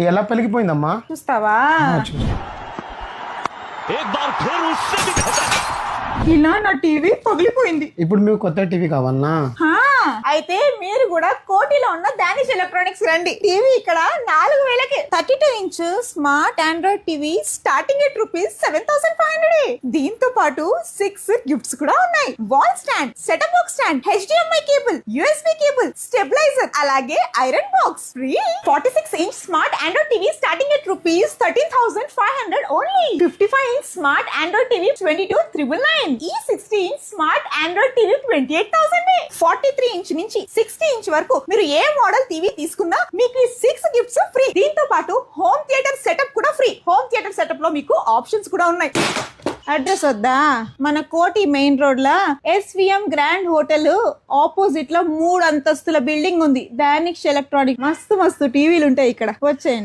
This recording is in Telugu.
ఎలా పలికిపోయిందమ్మా? చూస్తావా? చూడు. ఇలా నా టీవీ పగిలిపోయింది. ఇప్పుడు మీకు కొత్త టీవీ కావాలనా? అయితే మీరు కూడా కోటిలో ఉన్న డానిష్ ఎలక్ట్రానిక్స్ రండి. టీవీ ఇక్కడ 4000కి 32 inch smart Android TV starting at ₹7,500. దీంతో పాటు 6 గిఫ్ట్స్ కూడా ఉన్నాయి. Wall stand, setup box stand, HDMI cable, USB cable, stabiliser, అలాగే iron box free. 46 inch smart Android TV starting at ₹13,500 only. 55 inch smart Android TV 22,999. ఈ 60 inch smart Android TV 28,000. 43 inch నుంచి 60 ఇంచ్ వరకు మీరు ఏ మోడల్ టీవీ తీసుకున్నా మీకు ఈ 6 గిఫ్ట్స్ ఫ్రీ. దీంతో పాటు హోమ్ థియేటర్ సెటప్ కూడా ఫ్రీ. హోమ్ థియేటర్ సెటప్ లో మీకు ఆప్షన్స్ కూడా ఉన్నాయి. అడ్రస్ వద్దా? మన కోటి మెయిన్ రోడ్ లా SVM గ్రాండ్ హోటల్ ఆపోజిట్ లో 3 అంతస్తుల బిల్డింగ్ ఉంది. డానిష్ ఎలక్ట్రానిక్ మస్తు టీవీలు ఉంటాయి ఇక్కడ. వచ్చేయండి.